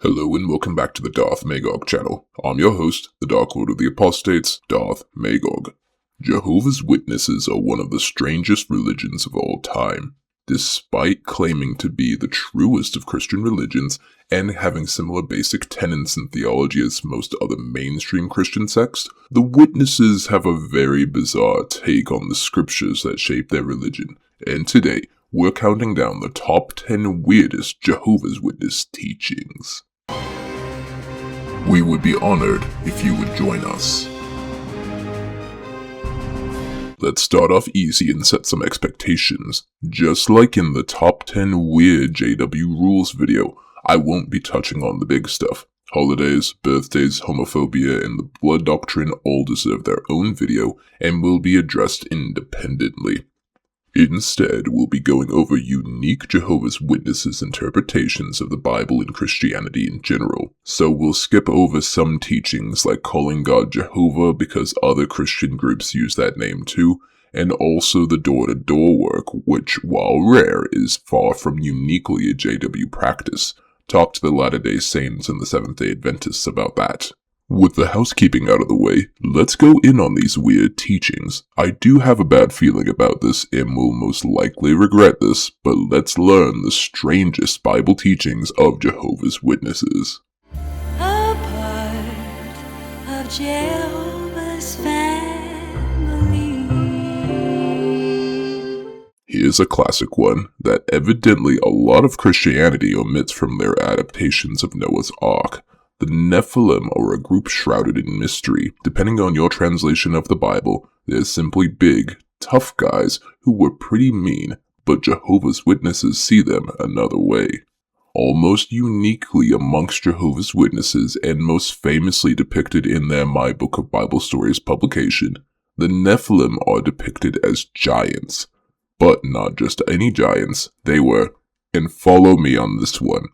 Hello and welcome back to the Darth Magog channel. I'm your host, the Dark Lord of the Apostates, Darth Magog. Jehovah's Witnesses are one of the strangest religions of all time. Despite claiming to be the truest of Christian religions and having similar basic tenets and theology as most other mainstream Christian sects, the Witnesses have a very bizarre take on the scriptures that shape their religion, and today we're counting down the top 10 weirdest Jehovah's Witness teachings. We would be honored if you would join us. Let's start off easy and set some expectations. Just like in the top 10 weird JW rules video, I won't be touching on the big stuff. Holidays, birthdays, homophobia, and the Blood Doctrine all deserve their own video and will be addressed independently. Instead, we'll be going over unique Jehovah's Witnesses interpretations of the Bible and Christianity in general. So we'll skip over some teachings like calling God Jehovah because other Christian groups use that name too, and also the door-to-door work, which, while rare, is far from uniquely a JW practice. Talk to the Latter-day Saints and the Seventh-day Adventists about that. With the housekeeping out of the way, let's go in on these weird teachings. I do have a bad feeling about this and will most likely regret this, but let's learn the strangest Bible teachings of Jehovah's Witnesses. A part of Jehovah's family. Here's a classic one that evidently a lot of Christianity omits from their adaptations of Noah's Ark. The Nephilim are a group shrouded in mystery. Depending on your translation of the Bible, they're simply big, tough guys who were pretty mean, but Jehovah's Witnesses see them another way. Almost uniquely amongst Jehovah's Witnesses and most famously depicted in their My Book of Bible Stories publication, the Nephilim are depicted as giants. But not just any giants, they were, and follow me on this one,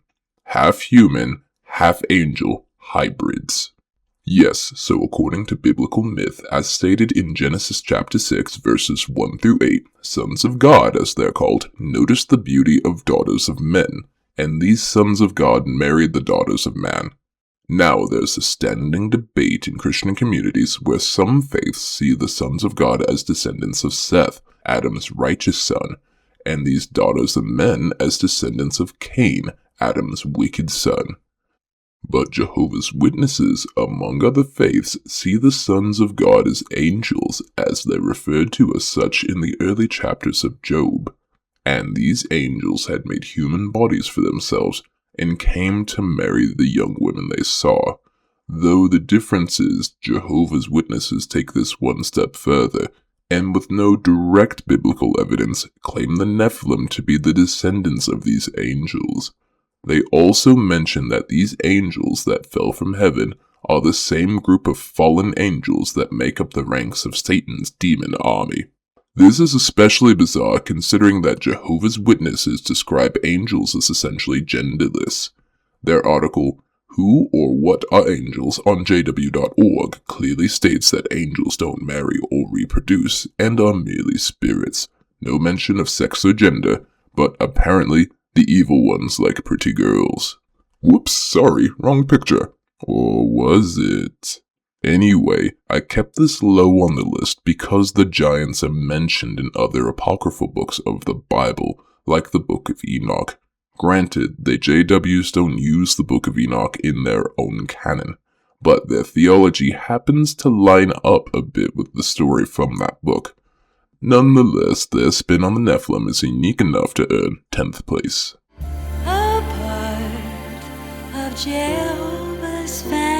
half human, half angel hybrids. Yes, so according to biblical myth, as stated in Genesis chapter 6 verses 1 through 8, sons of God, as they're called, noticed the beauty of daughters of men, and these sons of God married the daughters of man. Now there's a standing debate in Christian communities where some faiths see the sons of God as descendants of Seth, Adam's righteous son, and these daughters of men as descendants of Cain, Adam's wicked son. But Jehovah's Witnesses, among other faiths, see the sons of God as angels, as they're referred to as such in the early chapters of Job. And these angels had made human bodies for themselves, and came to marry the young women they saw. Though the difference is, Jehovah's Witnesses take this one step further, and with no direct biblical evidence, claim the Nephilim to be the descendants of these angels. They also mention that these angels that fell from heaven are the same group of fallen angels that make up the ranks of Satan's demon army. This is especially bizarre considering that Jehovah's Witnesses describe angels as essentially genderless. Their article, Who or What Are Angels, on jw.org clearly states that angels don't marry or reproduce and are merely spirits. No mention of sex or gender, but apparently the evil ones like pretty girls. Whoops, sorry, wrong picture. Or was it? Anyway, I kept this low on the list because the giants are mentioned in other apocryphal books of the Bible, like the Book of Enoch. Granted, the JWs don't use the Book of Enoch in their own canon, but their theology happens to line up a bit with the story from that book. Nonetheless, their spin on the Nephilim is unique enough to earn 10th place. A part of Jehovah's family.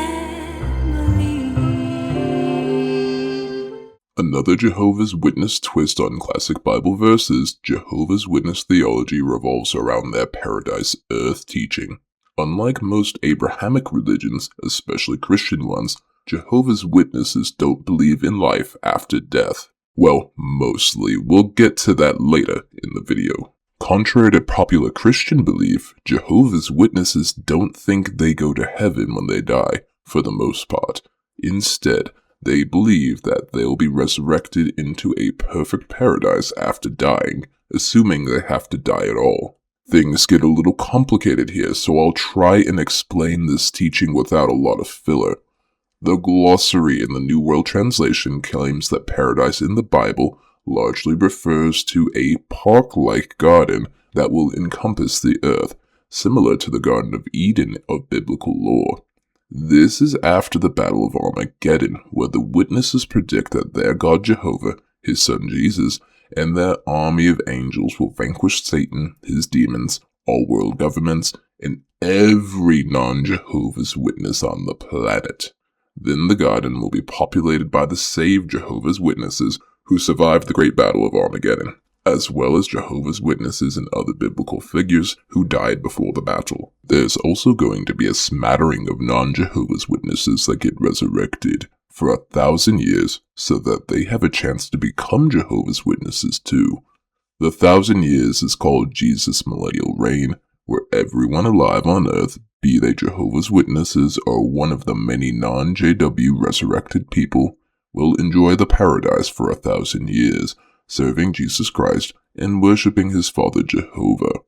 Another Jehovah's Witness twist on classic Bible verses, Jehovah's Witness theology revolves around their paradise earth teaching. Unlike most Abrahamic religions, especially Christian ones, Jehovah's Witnesses don't believe in life after death. Well, mostly. We'll get to that later in the video. Contrary to popular Christian belief, Jehovah's Witnesses don't think they go to heaven when they die, for the most part. Instead, they believe that they'll be resurrected into a perfect paradise after dying, assuming they have to die at all. Things get a little complicated here, so I'll try and explain this teaching without a lot of filler. The glossary in the New World Translation claims that paradise in the Bible largely refers to a park-like garden that will encompass the earth, similar to the Garden of Eden of biblical lore. This is after the Battle of Armageddon, where the witnesses predict that their God Jehovah, his son Jesus, and their army of angels will vanquish Satan, his demons, all world governments, and every non-Jehovah's Witness on the planet. Then the garden will be populated by the saved Jehovah's Witnesses who survived the Great Battle of Armageddon, as well as Jehovah's Witnesses and other biblical figures who died before the battle. There's also going to be a smattering of non-Jehovah's Witnesses that get resurrected for 1,000 years so that they have a chance to become Jehovah's Witnesses too. The 1,000 years is called Jesus' millennial reign, where everyone alive on earth, be they Jehovah's Witnesses or one of the many non-JW resurrected people, will enjoy the paradise for 1,000 years, serving Jesus Christ and worshipping his father Jehovah.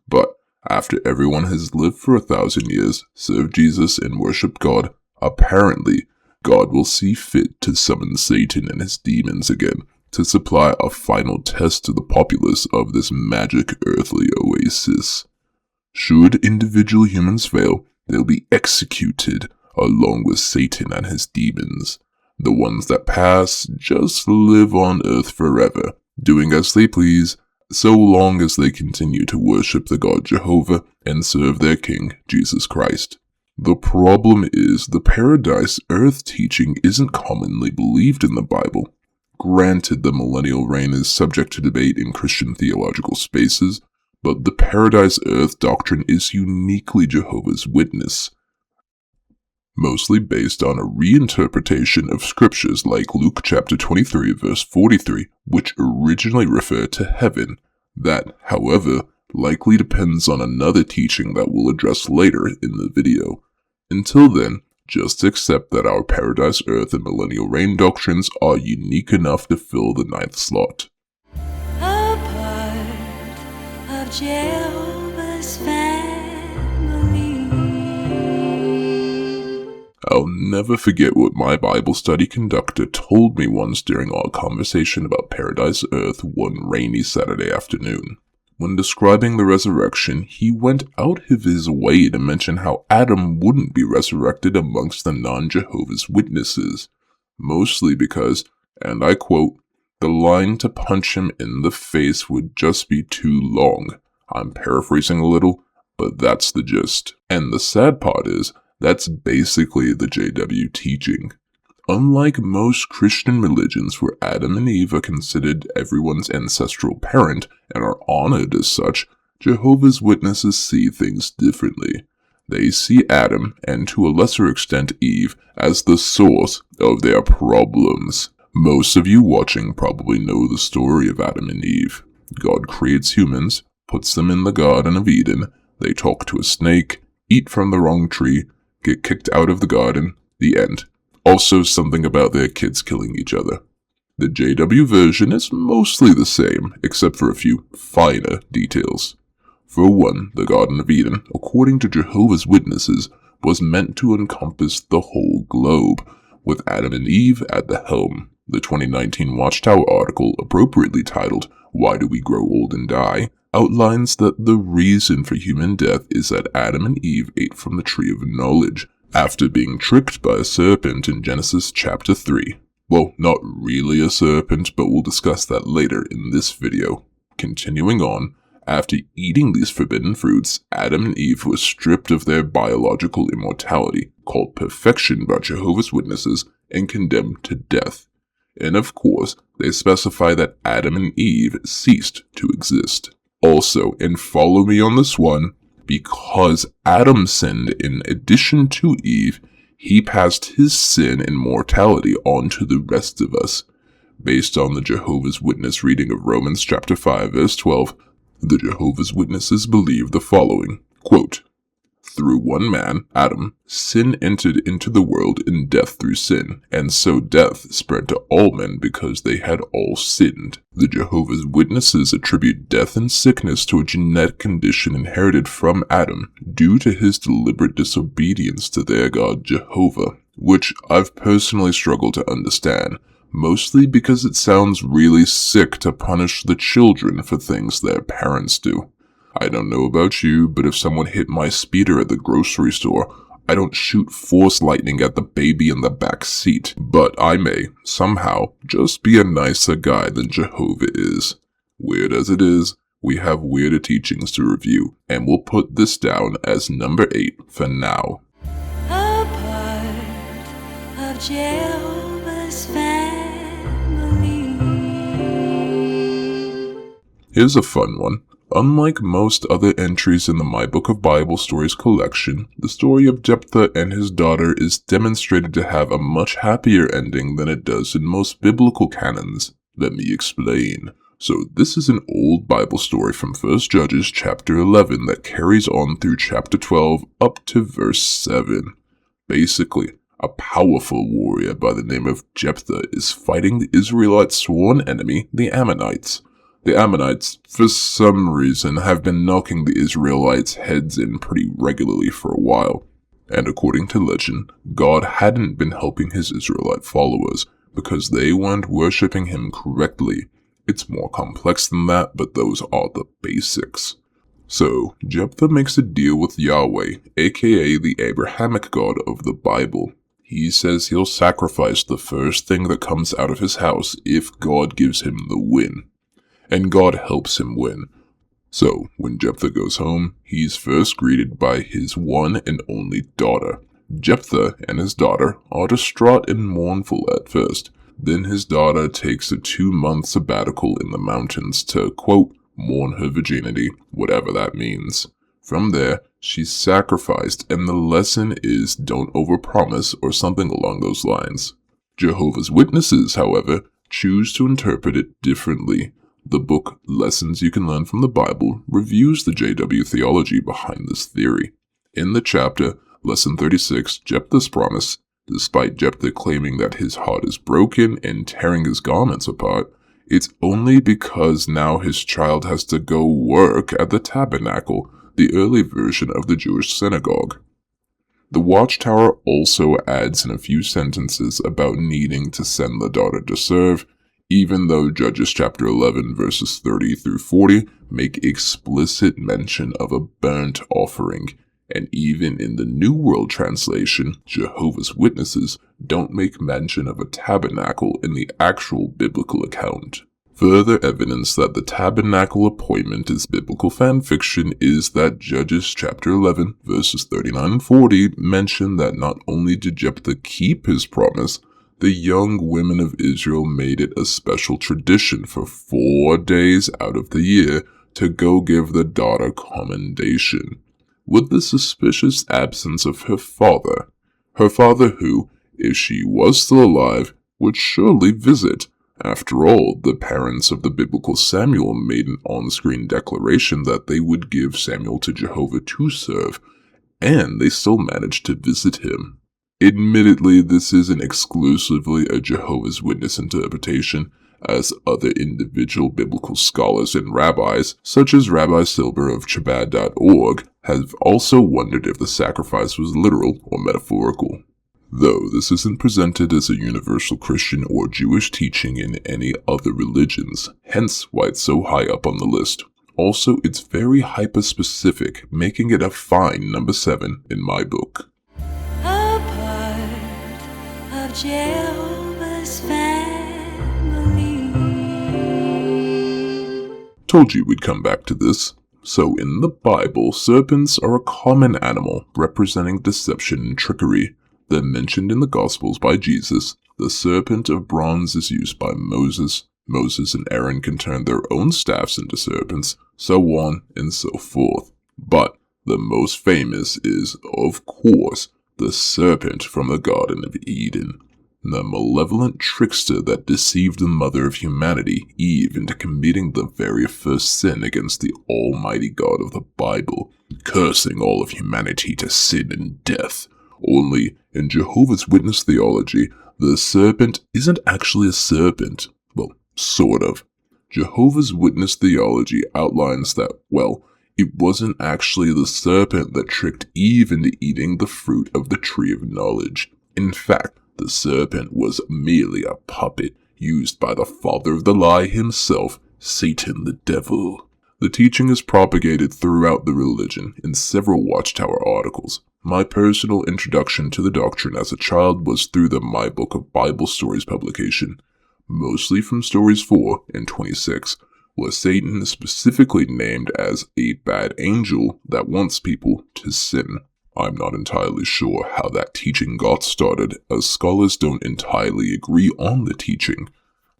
But after everyone has lived for 1,000 years, served Jesus and worshipped God, apparently God will see fit to summon Satan and his demons again to supply a final test to the populace of this magic earthly oasis. Should individual humans fail, they'll be executed along with Satan and his demons. The ones that pass just live on earth forever, doing as they please, so long as they continue to worship the God Jehovah and serve their King, Jesus Christ. The problem is the paradise earth teaching isn't commonly believed in the Bible. Granted, the millennial reign is subject to debate in Christian theological spaces, but the paradise earth doctrine is uniquely Jehovah's Witness, mostly based on a reinterpretation of scriptures like Luke chapter 23 verse 43, which originally referred to heaven. That, however, likely depends on another teaching that we'll address later in the video. Until then, just accept that our paradise earth and millennial reign doctrines are unique enough to fill the 9th slot. A part of Jehovah's family. I'll never forget what my Bible study conductor told me once during our conversation about paradise earth one rainy Saturday afternoon. When describing the resurrection, he went out of his way to mention how Adam wouldn't be resurrected amongst the non-Jehovah's Witnesses, mostly because, and I quote, "the line to punch him in the face would just be too long." I'm paraphrasing a little, but that's the gist. And the sad part is, that's basically the JW teaching. Unlike most Christian religions where Adam and Eve are considered everyone's ancestral parent and are honored as such, Jehovah's Witnesses see things differently. They see Adam, and to a lesser extent Eve, as the source of their problems. Most of you watching probably know the story of Adam and Eve. God creates humans, puts them in the Garden of Eden, they talk to a snake, eat from the wrong tree, get kicked out of the garden, the end. Also something about their kids killing each other. The JW version is mostly the same, except for a few finer details. For one, the Garden of Eden, according to Jehovah's Witnesses, was meant to encompass the whole globe, with Adam and Eve at the helm. The 2019 Watchtower article, appropriately titled, "Why Do We Grow Old and Die?" outlines that the reason for human death is that Adam and Eve ate from the tree of knowledge, after being tricked by a serpent in Genesis chapter 3. Well, not really a serpent, but we'll discuss that later in this video. Continuing on, after eating these forbidden fruits, Adam and Eve were stripped of their biological immortality, called perfection by Jehovah's Witnesses, and condemned to death. And of course, they specify that Adam and Eve ceased to exist. Also, and follow me on this one, because Adam sinned in addition to Eve, he passed his sin and mortality on to the rest of us. Based on the Jehovah's Witness reading of Romans chapter 5 verse 12, the Jehovah's Witnesses believe the following, quote, through one man, Adam, sin entered into the world and death through sin, and so death spread to all men because they had all sinned. The Jehovah's Witnesses attribute death and sickness to a genetic condition inherited from Adam due to his deliberate disobedience to their God Jehovah, which I've personally struggled to understand, mostly because it sounds really sick to punish the children for things their parents do. I don't know about you, but if someone hit my speeder at the grocery store, I don't shoot force lightning at the baby in the back seat, but I may, somehow, just be a nicer guy than Jehovah is. Weird as it is, we have weirder teachings to review, and we'll put this down as number 8 for now. A part of Jehovah's family. Here's a fun one. Unlike most other entries in the My Book of Bible Stories collection, the story of Jephthah and his daughter is demonstrated to have a much happier ending than it does in most biblical canons. Let me explain. So this is an old Bible story from 1 Judges chapter 11 that carries on through chapter 12 up to verse 7. Basically, a powerful warrior by the name of Jephthah is fighting the Israelites' sworn enemy, the Ammonites. The Ammonites, for some reason, have been knocking the Israelites' heads in pretty regularly for a while. And according to legend, God hadn't been helping his Israelite followers because they weren't worshipping him correctly. It's more complex than that, but those are the basics. So, Jephthah makes a deal with Yahweh, aka the Abrahamic God of the Bible. He says he'll sacrifice the first thing that comes out of his house if God gives him the win. And God helps him win. So, when Jephthah goes home, he's first greeted by his one and only daughter. Jephthah and his daughter are distraught and mournful at first. Then his daughter takes a 2-month sabbatical in the mountains to, quote, mourn her virginity, whatever that means. From there, she's sacrificed, and the lesson is don't overpromise or something along those lines. Jehovah's Witnesses, however, choose to interpret it differently. The book Lessons You Can Learn from the Bible reviews the JW theology behind this theory. In the chapter, Lesson 36, Jephthah's Promise, despite Jephthah claiming that his heart is broken and tearing his garments apart, it's only because now his child has to go work at the tabernacle, the early version of the Jewish synagogue. The Watchtower also adds in a few sentences about needing to send the daughter to serve, even though Judges chapter 11 verses 30 through 40 make explicit mention of a burnt offering, and even in the New World Translation, Jehovah's Witnesses don't make mention of a tabernacle in the actual biblical account. Further evidence that the tabernacle appointment is biblical fanfiction is that Judges chapter 11 verses 39 and 40 mention that not only did Jephthah keep his promise, the young women of Israel made it a special tradition for 4 days out of the year to go give the daughter commendation, with the suspicious absence of her father who, if she was still alive, would surely visit. After all, the parents of the biblical Samuel made an on-screen declaration that they would give Samuel to Jehovah to serve, and they still managed to visit him. Admittedly, this isn't exclusively a Jehovah's Witness interpretation, as other individual biblical scholars and rabbis, such as Rabbi Silber of Chabad.org, have also wondered if the sacrifice was literal or metaphorical. Though this isn't presented as a universal Christian or Jewish teaching in any other religions, hence why it's so high up on the list. Also, it's very hyper-specific, making it a fine number 7 in my book. Jehovah's family. Told you we'd come back to this. So in the Bible, serpents are a common animal representing deception and trickery. They're mentioned in the Gospels by Jesus. The serpent of bronze is used by Moses. Moses and Aaron can turn their own staffs into serpents, so on and so forth. But the most famous is, of course, the serpent from the Garden of Eden, the malevolent trickster that deceived the mother of humanity, Eve, into committing the very first sin against the Almighty God of the Bible. cursing all of humanity to sin and death. Only, in Jehovah's Witness theology, the serpent isn't actually a serpent. Well, sort of. Jehovah's Witness theology outlines that, well, it wasn't actually the serpent that tricked Eve into eating the fruit of the tree of knowledge. In fact, the serpent was merely a puppet used by the father of the lie himself, Satan the devil. The teaching is propagated throughout the religion in several Watchtower articles. My personal introduction to the doctrine as a child was through the My Book of Bible Stories publication, mostly from Stories 4 and 26, where Satan is specifically named as a bad angel that wants people to sin. I'm not entirely sure how that teaching got started, as scholars don't entirely agree on the teaching.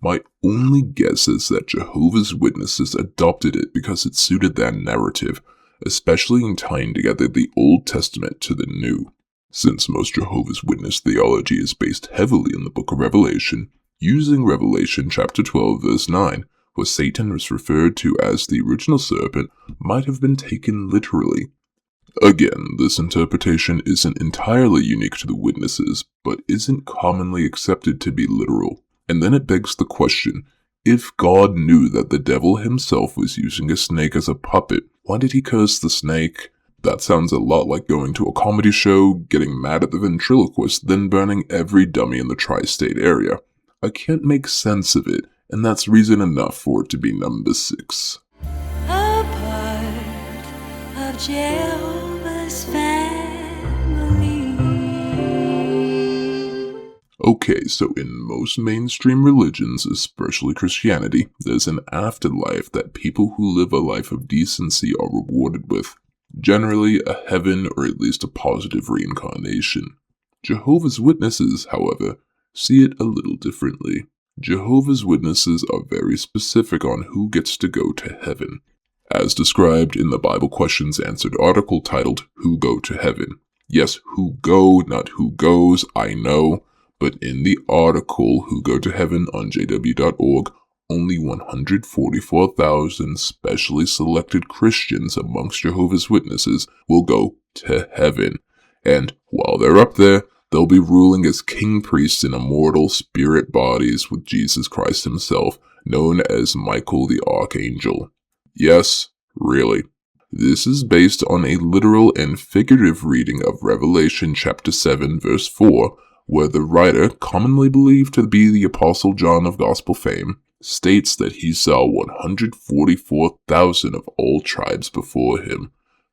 My only guess is that Jehovah's Witnesses adopted it because it suited their narrative, especially in tying together the Old Testament to the New. Since most Jehovah's Witness theology is based heavily in the book of Revelation, using Revelation chapter 12 verse 9, where Satan is referred to as the original serpent, might have been taken literally. Again, this interpretation isn't entirely unique to the witnesses, but isn't commonly accepted to be literal. And then it begs the question, if God knew that the devil himself was using a snake as a puppet, why did he curse the snake? That sounds a lot like going to a comedy show, getting mad at the ventriloquist, then burning every dummy in the tri-state area. I can't make sense of it, and that's reason enough for it to be number 6. A part of Jehovah's family. Okay, so in most mainstream religions, especially Christianity, there's an afterlife that people who live a life of decency are rewarded with. Generally, a heaven or at least a positive reincarnation. Jehovah's Witnesses, however, see it a little differently. Jehovah's Witnesses are very specific on who gets to go to heaven, as described in the Bible Questions Answered article titled, Who Go to Heaven? Yes, who go, not who goes, I know, but in the article Who Go to Heaven on jw.org, only 144,000 specially selected Christians amongst Jehovah's Witnesses will go to heaven, and while they're up there, they'll be ruling as king priests in immortal spirit bodies with Jesus Christ himself, known as Michael the Archangel. Yes, really. This is based on a literal and figurative reading of Revelation chapter 7 verse 4, where the writer, commonly believed to be the Apostle John of Gospel fame, states that he saw 144,000 of all tribes before him.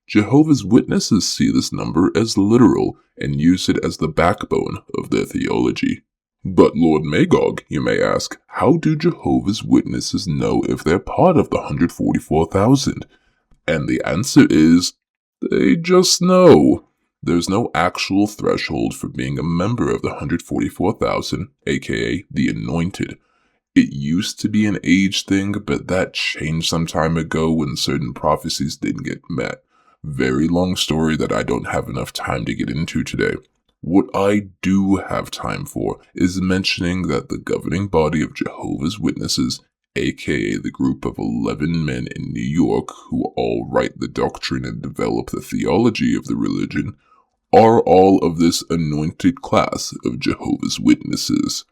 Jehovah's Witnesses see this number as literal and use it as the backbone of their theology. But Lord Magog, you may ask, how do Jehovah's Witnesses know if they're part of the 144,000? And the answer is, they just know. There's no actual threshold for being a member of the 144,000, aka the Anointed. It used to be an age thing, but that changed some time ago when certain prophecies didn't get met. Very long story that I don't have enough time to get into today. What I do have time for is mentioning that the governing body of Jehovah's Witnesses, aka the group of 11 men in New York who all write the doctrine and develop the theology of the religion, are all of this anointed class of Jehovah's Witnesses.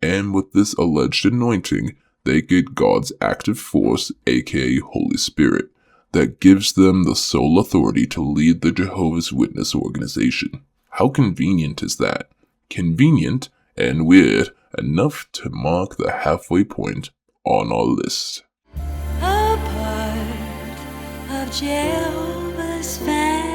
And with this alleged anointing, they get God's active force, aka Holy Spirit, that gives them the sole authority to lead the Jehovah's Witness organization. How convenient is that? Convenient and weird enough to mark the halfway point on our list. A part of Jehovah's family.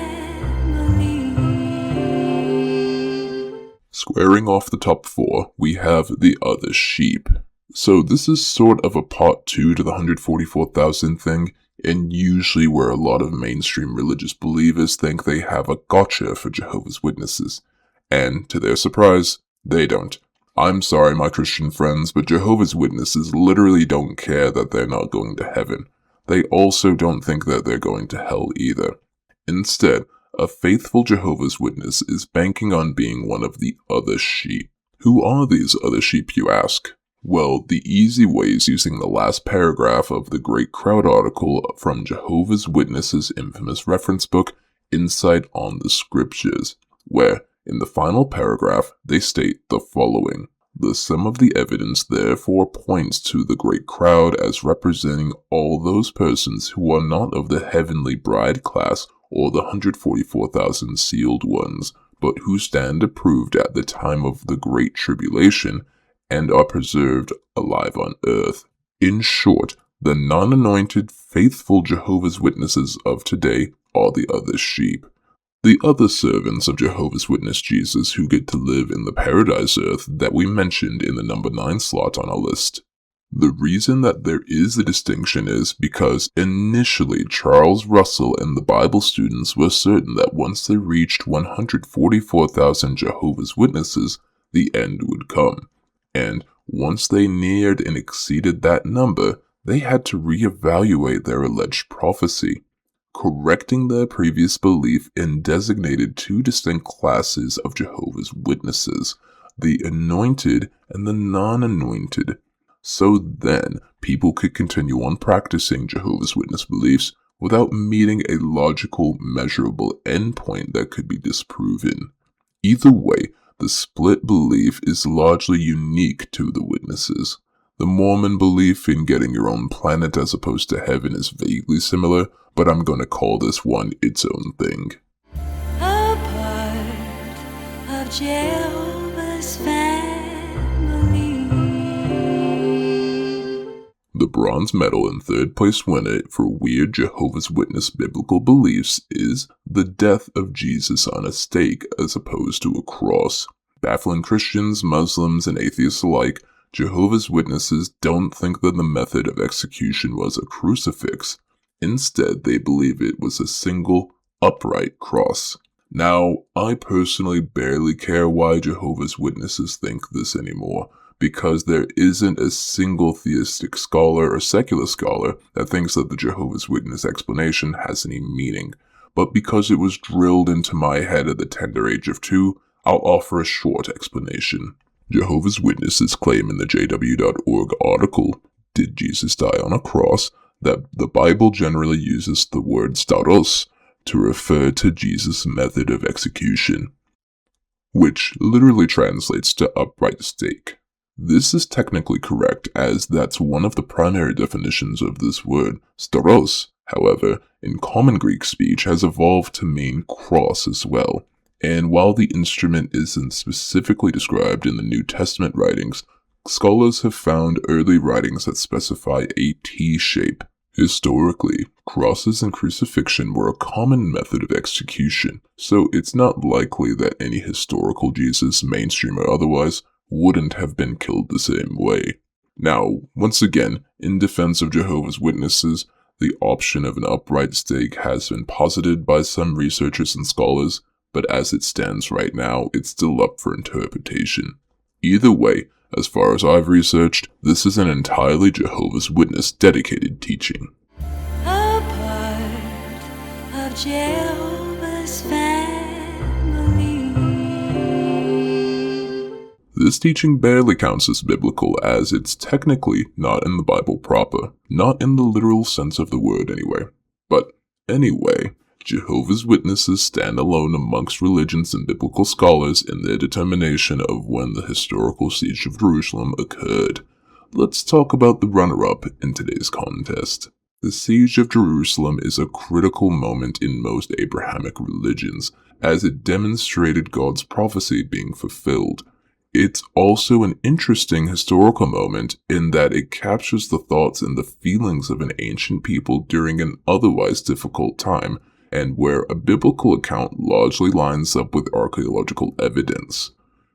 Squaring off the top 4, we have the other sheep. So this is sort of a part 2 to the 144,000 thing, and usually where a lot of mainstream religious believers think they have a gotcha for Jehovah's Witnesses. And, to their surprise, they don't. I'm sorry, my Christian friends, but Jehovah's Witnesses literally don't care that they're not going to heaven. They also don't think that they're going to hell either. Instead, a faithful Jehovah's Witness is banking on being one of the other sheep. Who are these other sheep, you ask? Well, the easy way is using the last paragraph of the Great Crowd article from Jehovah's Witnesses' infamous reference book, Insight on the Scriptures, where, in the final paragraph, they state the following. The sum of the evidence therefore points to the great crowd as representing all those persons who are not of the heavenly bride class or the 144,000 sealed ones, but who stand approved at the time of the great tribulation and are preserved alive on earth. In short, the non-anointed, faithful Jehovah's Witnesses of today are the other sheep. The other servants of Jehovah's Witness Jesus who get to live in the paradise earth that we mentioned in the number 9 slot on our list. The reason that there is a distinction is because initially Charles Russell and the Bible students were certain that once they reached 144,000 Jehovah's Witnesses, the end would come. And once they neared and exceeded that number, they had to reevaluate their alleged prophecy, correcting their previous belief and designated 2 distinct classes of Jehovah's Witnesses, the anointed and the non-anointed. So then, people could continue on practicing Jehovah's Witness beliefs without meeting a logical, measurable endpoint that could be disproven. Either way, the split belief is largely unique to the witnesses. The Mormon belief in getting your own planet as opposed to heaven is vaguely similar, but I'm going to call this one its own thing. A part of Jehovah's family. The bronze medal and 3rd place winner for weird Jehovah's Witness biblical beliefs is the death of Jesus on a stake as opposed to a cross. Baffling Christians, Muslims, and atheists alike, Jehovah's Witnesses don't think that the method of execution was a crucifix. Instead, they believe it was a single, upright cross. Now, I personally barely care why Jehovah's Witnesses think this anymore, because there isn't a single theistic scholar or secular scholar that thinks that the Jehovah's Witness explanation has any meaning. But because it was drilled into my head at the tender age of 2, I'll offer a short explanation. Jehovah's Witnesses claim in the jw.org article, Did Jesus Die on a Cross?, that the Bible generally uses the word staros to refer to Jesus' method of execution, which literally translates to upright stake. This is technically correct, as that's one of the primary definitions of this word. Staros, however, in common Greek speech has evolved to mean cross as well. And while the instrument isn't specifically described in the New Testament writings, scholars have found early writings that specify a T-shape. Historically, crosses and crucifixion were a common method of execution, so it's not likely that any historical Jesus, mainstream or otherwise, wouldn't have been killed the same way. Now, once again, in defense of Jehovah's Witnesses, the option of an upright stake has been posited by some researchers and scholars, but as it stands right now, it's still up for interpretation. Either way, as far as I've researched, this is an entirely Jehovah's Witness dedicated teaching. A part of Jehovah's family. This teaching barely counts as biblical, as it's technically not in the Bible proper, not in the literal sense of the word anyway. But anyway, Jehovah's Witnesses stand alone amongst religions and biblical scholars in their determination of when the historical siege of Jerusalem occurred. Let's talk about the runner-up in today's contest. The siege of Jerusalem is a critical moment in most Abrahamic religions, as it demonstrated God's prophecy being fulfilled. It's also an interesting historical moment in that it captures the thoughts and the feelings of an ancient people during an otherwise difficult time, and where a biblical account largely lines up with archaeological evidence.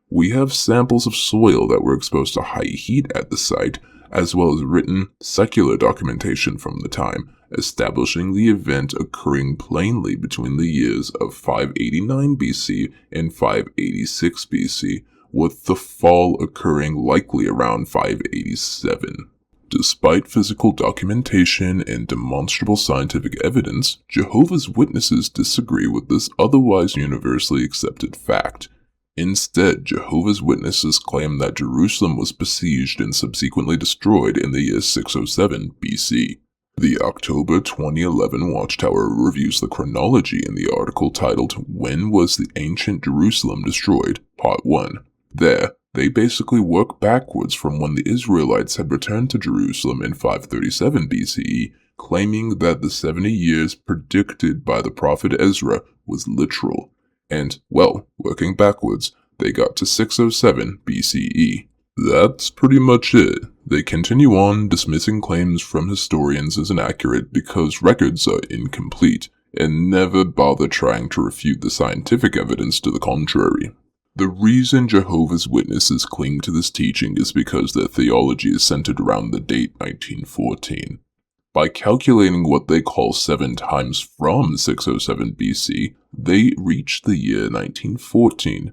We have samples of soil that were exposed to high heat at the site, as well as written, secular documentation from the time, establishing the event occurring plainly between the years of 589 BC and 586 BC, with the fall occurring likely around 587. Despite physical documentation and demonstrable scientific evidence, Jehovah's Witnesses disagree with this otherwise universally accepted fact. Instead, Jehovah's Witnesses claim that Jerusalem was besieged and subsequently destroyed in the year 607 BC. The October 2011 Watchtower reviews the chronology in the article titled When Was the Ancient Jerusalem Destroyed? Part 1. There, they basically work backwards from when the Israelites had returned to Jerusalem in 537 BCE, claiming that the 70 years predicted by the prophet Ezra was literal. And, well, working backwards, they got to 607 BCE. That's pretty much it. They continue on dismissing claims from historians as inaccurate because records are incomplete, and never bother trying to refute the scientific evidence to the contrary. The reason Jehovah's Witnesses cling to this teaching is because their theology is centered around the date 1914. By calculating what they call 7 times from 607 BC, they reach the year 1914,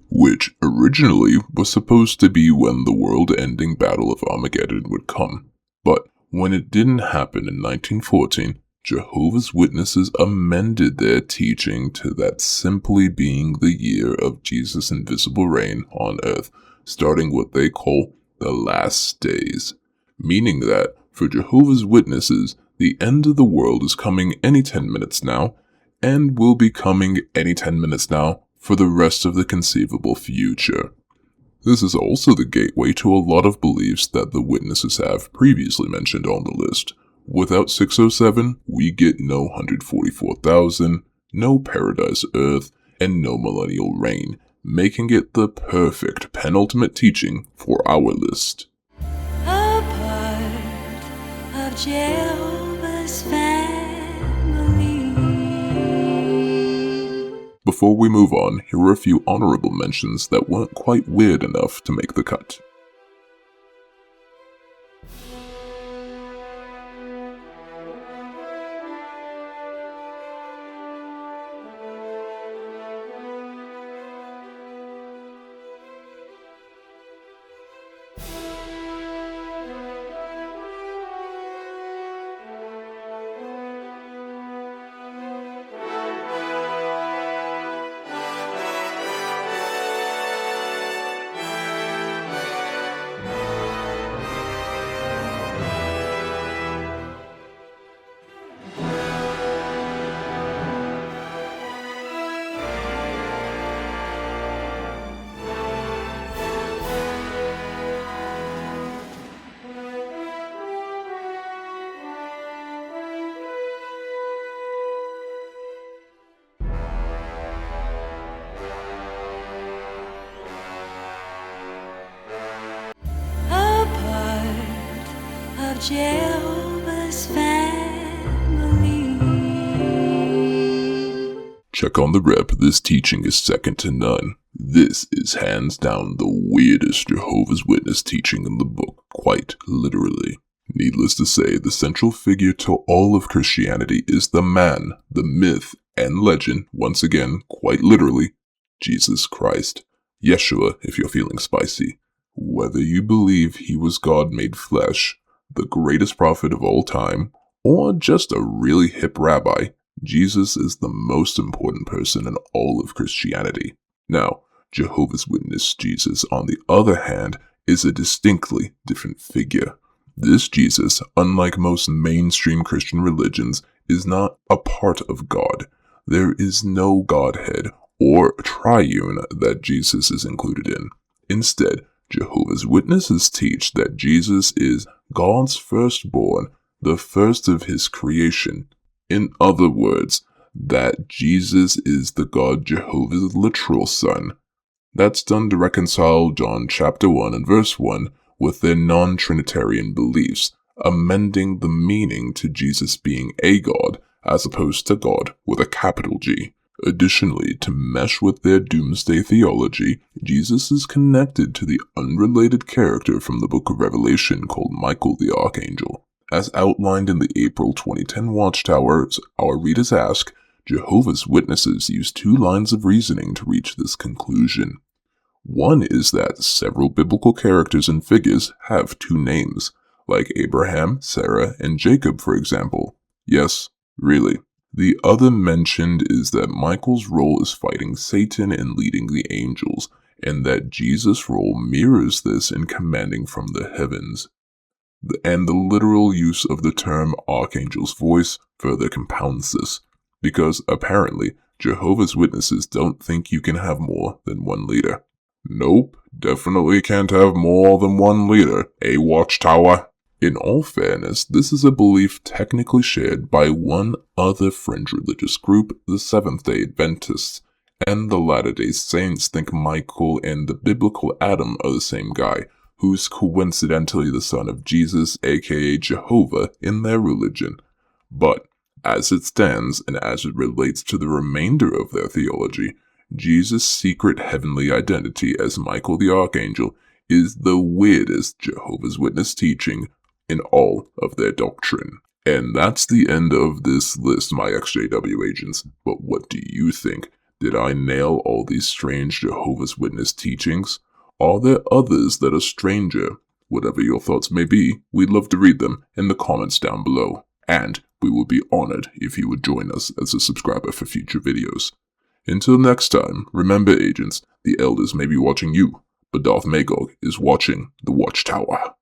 which originally was supposed to be when the world-ending Battle of Armageddon would come. But when it didn't happen in 1914, Jehovah's Witnesses amended their teaching to that simply being the year of Jesus' invisible reign on earth, starting what they call the last days, meaning that for Jehovah's Witnesses, the end of the world is coming any 10 minutes now, and will be coming any 10 minutes now for the rest of the conceivable future. This is also the gateway to a lot of beliefs that the Witnesses have previously mentioned on the list. Without 607, we get no 144,000, no paradise earth, and no millennial reign, making it the perfect penultimate teaching for our list. A part of Jehovah's family. Before we move on, here are a few honorable mentions that weren't quite weird enough to make the cut. Jehovah's family. Check on the rep, this teaching is second to none. This is hands down the weirdest Jehovah's Witness teaching in the book, quite literally. Needless to say, the central figure to all of Christianity is the man, the myth, and legend, once again, quite literally, Jesus Christ. Yeshua, if you're feeling spicy. Whether you believe he was God made flesh, the greatest prophet of all time, or just a really hip rabbi, Jesus is the most important person in all of Christianity. Now, Jehovah's Witness Jesus, on the other hand, is a distinctly different figure. This Jesus, unlike most mainstream Christian religions, is not a part of God. There is no Godhead or triune that Jesus is included in. Instead, Jehovah's Witnesses teach that Jesus is God's firstborn, the first of his creation. In other words, that Jesus is the God Jehovah's literal son. That's done to reconcile John chapter 1 and verse 1 with their non-Trinitarian beliefs, amending the meaning to Jesus being a God as opposed to God with a capital G. Additionally, to mesh with their doomsday theology, Jesus is connected to the unrelated character from the book of Revelation called Michael the Archangel. As outlined in the April 2010 Watchtower, our readers ask, Jehovah's Witnesses use 2 lines of reasoning to reach this conclusion. One is that several biblical characters and figures have 2 names, like Abraham, Sarah, and Jacob, for example. Yes, really. The other mentioned is that Michael's role is fighting Satan and leading the angels, and that Jesus' role mirrors this in commanding from the heavens. And the literal use of the term archangel's voice further compounds this, because apparently Jehovah's Witnesses don't think you can have more than one leader. Nope, definitely can't have more than one leader, Watchtower. In all fairness, this is a belief technically shared by one other fringe religious group, the Seventh-day Adventists, and the Latter-day Saints think Michael and the biblical Adam are the same guy, who's coincidentally the son of Jesus, aka Jehovah, in their religion. But, as it stands, and as it relates to the remainder of their theology, Jesus' secret heavenly identity as Michael the Archangel is the weirdest Jehovah's Witness teaching in all of their doctrine. And that's the end of this list, my XJW agents. But what do you think? Did I nail all these strange Jehovah's Witness teachings? Are there others that are stranger? Whatever your thoughts may be, we'd love to read them in the comments down below. And we would be honored if you would join us as a subscriber for future videos. Until next time, remember agents, the elders may be watching you, but Darth Magog is watching the Watchtower.